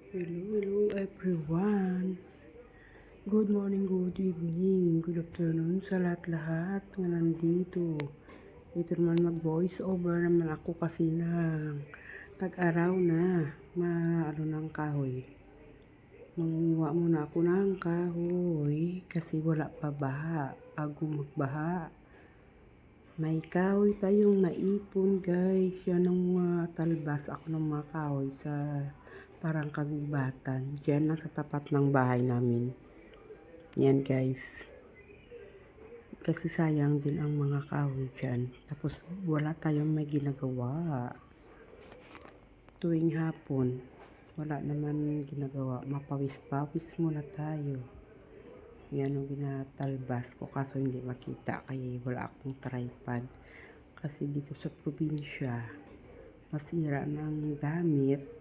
Hello everyone. Good morning, good evening, good afternoon sa lahat-lahat na nandito. Ito naman mag-voice over naman ako kasi tag-araw na maano ng kahoy. Mangunguha muna ako ng kahoy kasi wala pa baha. Bago magbaha, may kahoy tayong naipon guys. Yan ang talbas ako ng mga kahoy sa parang kagubatan. Diyan lang sa tapat ng bahay namin. Yan guys. Kasi sayang din ang mga kahoy dyan. Tapos wala tayong may ginagawa. Tuwing hapon, wala naman ginagawa. Mapawis-pawis muna tayo. Yan ang ginatalbas ko kaso hindi makita kaya wala akong tripod. Kasi dito sa probinsya, masira ng gamit.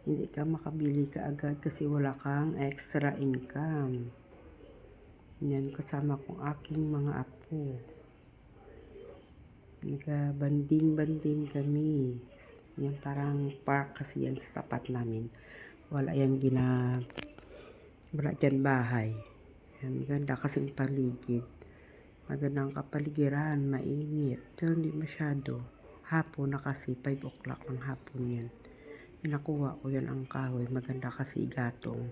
Hindi ka makabili kaagad kasi wala kang extra income. Yan, kasama kong aking mga apo. Nagabanding-banding kami. Yan, parang park kasi yan sa tapat namin. Wala dyan bahay. Yan, ganda kasing paligid. Magandang kapaligiran, mainit. Pero hindi masyado. Hapon na kasi, 5 o'clock ng hapon yan. Nakuha ko yan ang kahoy. Maganda kasi gatong.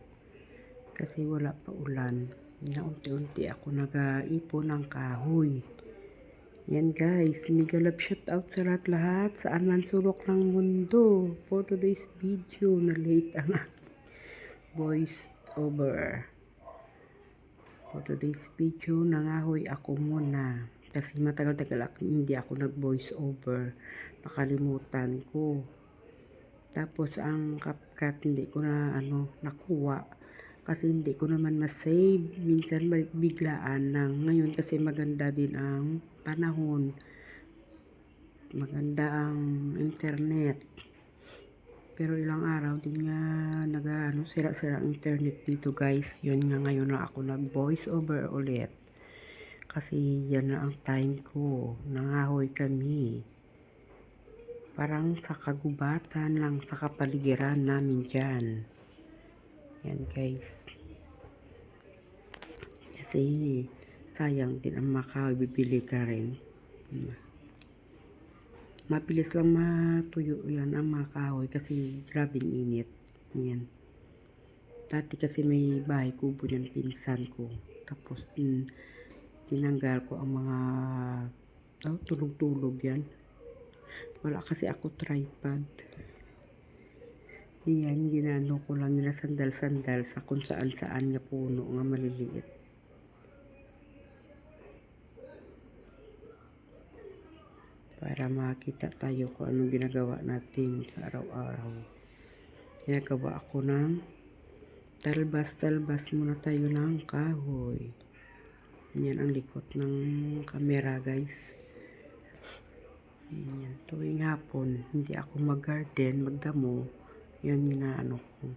Kasi wala pa ulan. Na unti-unti ako nag-iipon ng kahoy. Yan guys. Mega love shoutout sa lahat-lahat. Saan man sulok ng mundo. For today's video na late ang voice over. For today's video nangahoy ako muna. Kasi matagal-tagal hindi ako nag-voice over. Nakalimutan ko. Tapos ang CapCut hindi ko na nakuha kasi hindi ko naman ma-save. Minsan biglaan lang. Ngayon kasi maganda din ang panahon. Maganda ang internet. Pero ilang araw din nga sira-sira ang internet dito guys. Yun nga ngayon na ako nag-voice over ulit. Kasi yan na ang time ko. Nangahoy kami. Parang sa kagubatan lang sa kapaligiran namin dyan. Yan guys. Kasi sayang din ang makahoy, bibili ka rin. Mabilis lang matuyo yan ang makahoy kasi grabing init. Yan. Dati kasi may bahay kubo yan pinsan ko. Tapos tinanggal ko ang mga tulog-tulog yan. Wala kasi ako tripod. Yan, ginano ko lang na sandal-sandal sa kung saan-saan nga puno nga maliliit. Para makita tayo kung anong ginagawa natin sa araw-araw. Ginagawa ako ng talbas muna tayo ng kahoy. Yan ang likod ng camera guys. Yan, tuwing hapon, hindi ako mag-garden, magdamo. Yan ko.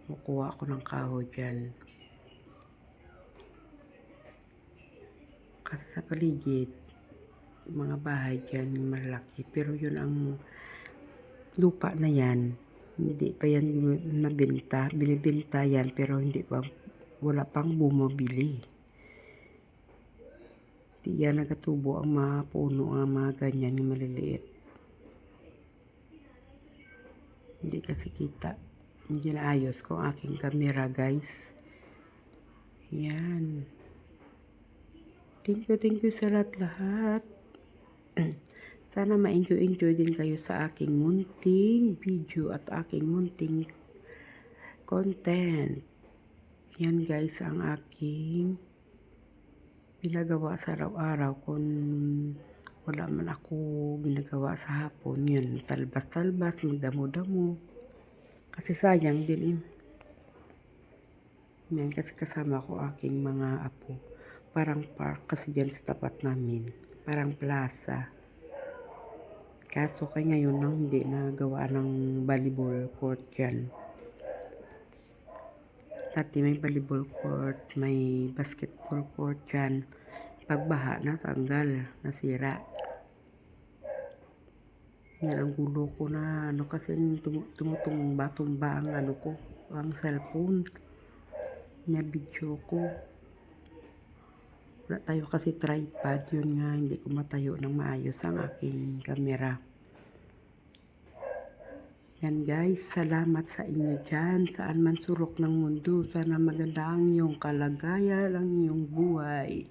Kumukuha ako ng kahoy dyan. Kasi sa paligid, mga bahay dyan malaki. Pero yun ang lupa na yan. Hindi pa yan nabenta. Binibenta yan pero wala pang bumabili. Di yan nagatubo ang mga puno, ang mga ganyan yung maliliit. Hindi kasi kita. Hindi na ayos ko ang aking camera guys. Yan. Thank you sa lahat-lahat. Sana ma-enjoy din kayo sa aking munting video at aking munting content. Yan guys ang aking ginagawa sa araw-araw kung wala man ako ginagawa sa hapon. Yan, talbas-talbas, magdamo-damo. Kasi sayang din Yan, kasi kasama ko aking mga apo. Parang park kasi dyan sa tapat namin. Parang plaza. Kaso kay ngayon lang hindi nagawa ng volleyball court dyan. Dati may volleyball court, may basketball court dyan. Pagbaha na tanggal, nasira. Yan ang gulo ko na ano kasi tumutumba-tumba ang ano ko, ang cellphone niya video ko. Wala tayo kasi tripod, yun nga hindi ko matayo ng maayos ang aking camera. Yan guys, salamat sa inyo dyan, saan man sulok ng mundo. Sana maganda ang iyong kalagayan, ang iyong buhay.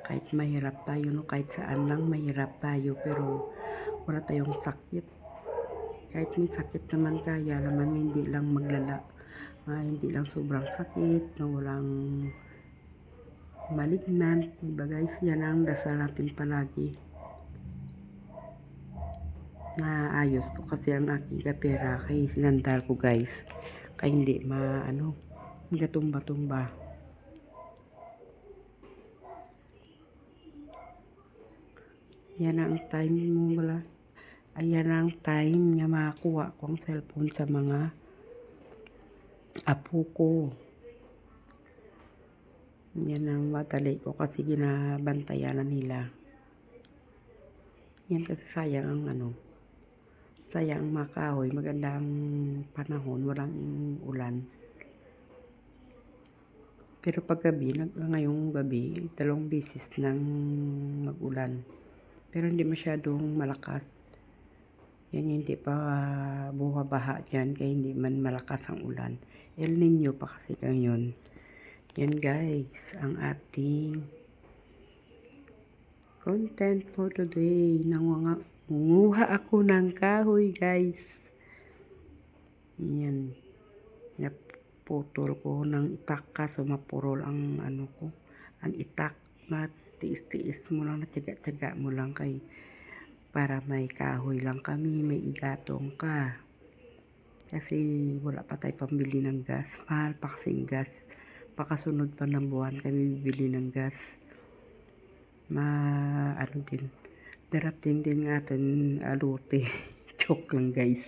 Kahit mahirap tayo, no? Kahit saan lang mahirap tayo, pero wala tayong sakit. Kahit may sakit naman kaya, naman hindi lang maglala. Hindi lang sobrang sakit, no? Walang malignant. Diba guys, yan ang dasal natin palagi. Naayos ko kasi ang aking kapera kay sinandal ko guys, kaya hindi magatumba-tumba. Yan ang time mo wala. Ayan ang time nga makakuha ko ang cellphone sa mga apo ko. Yan ang madali ko kasi ginabantayan nila. Yan kasi sayang ang sayang ang makahoy, magandang panahon, walang ulan. Pero pag gabi, ngayong gabi, 2 beses nang mag-ulan. Pero hindi masyadong malakas. Yan hindi pa bumabaha dyan, kaya hindi man malakas ang ulan. El Nino pa kasi ngayon. Yan guys, ang ating content for today. Nangunguha ako ng kahoy guys. Yan. Naputol ko ng itak kaso mapurol ang ang itak na tiis-tiis mo lang, natyaga-tyaga mo lang kay para may kahoy lang kami, may igatong ka. Kasi wala pa tayo pambili ng gas. Mahal pa kasing gas. Pakasunod pa ng buwan kami bibili ng gas. Darating din natin alute. Joke lang guys.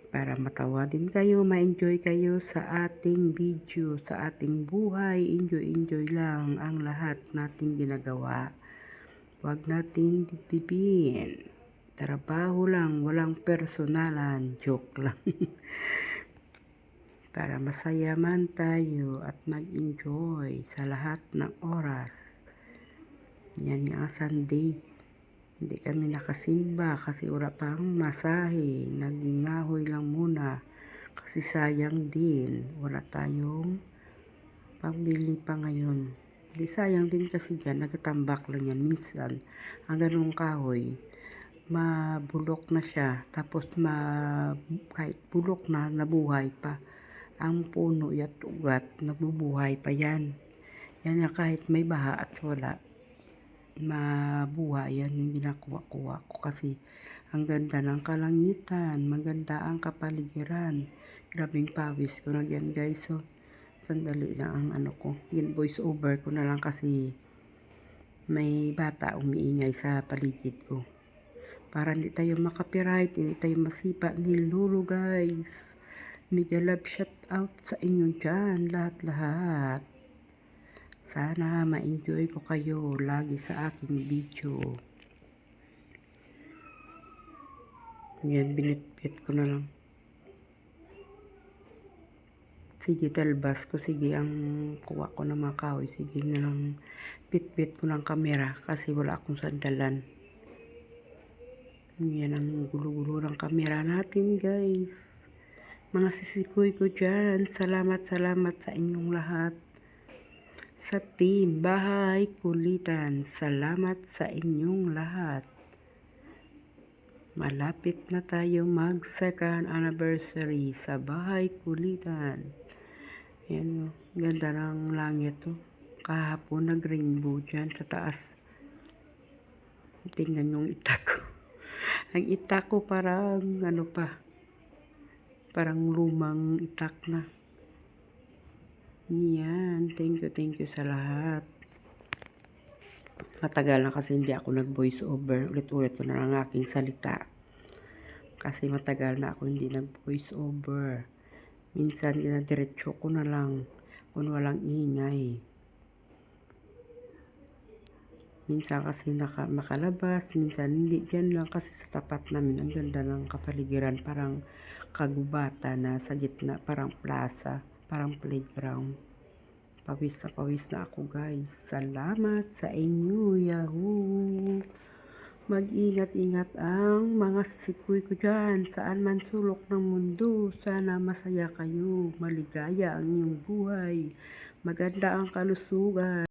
Para matawa din kayo, ma-enjoy kayo sa ating video, sa ating buhay. Enjoy lang ang lahat nating ginagawa. Huwag natin titipin. Trabaho lang, walang personalan. Joke lang. Para masaya man tayo at mag-enjoy sa lahat ng oras. Yan nga Sunday. Hindi kami nakasimba kasi wala pang masahe. Nagngahoy lang muna. Kasi sayang din. Wala tayong pambili pa ngayon. Di sayang din kasi dyan. Nagatambak lang yan. Minsan, ang ganung kahoy, mabulok na siya. Tapos kahit bulok na, nabuhay pa. Ang puno at ugat, nabubuhay pa yan. Yan na kahit may baha at wala. Mabuhay yan yung ginakuha-kuha ko kasi ang ganda ng kalangitan, maganda ang kapaligiran. Grabing pawis ko na yan guys. So, sandali lang ang yan voice over ko na lang kasi may bata umiingay sa paligid ko. Para hindi tayo makapiright, hindi tayo masipa ni Lulu guys. Mega love shout out sa inyo dyan, lahat-lahat. Sana ma-enjoy ko kayo lagi sa aking video. Yan, binitbit ko na lang. Sige, talbas ko. Sige, ang kuha ko ng mga kahoy. Sige na lang, bitbit ko ng kamera kasi wala akong sandalan. Yan ang gulo-gulo ng kamera natin guys. Mga sisikoy ko dyan, salamat sa inyong lahat. Sa team Bahay Kulitan, salamat sa inyong lahat. Malapit na tayo mag 2nd anniversary sa Bahay Kulitan. Yan, ganda ng langit to. Kahapon nag-rainbow dyan sa taas. Tingnan yung itak ko. Ang itak ko parang parang lumang itak na. Yan, thank you sa lahat. Matagal na kasi hindi ako nag-voice over. Ulit-ulit ko na lang aking salita. Kasi matagal na ako hindi nag-voice over. Minsan dinadiretso ko na lang kung walang ingay. Minsan kasi makalabas, minsan hindi. Diyan lang kasi sa tapat namin. Ang ganda ng kapaligiran. Parang kagubatan na sa gitna. Parang plaza. Parang playground. Pawis na ako guys. Salamat sa inyo. Yahoo! Mag-ingat-ingat ang mga sisikoy ko dyan. Saan man sulok ng mundo. Sana masaya kayo. Maligaya ang inyong buhay. Maganda ang kalusugan.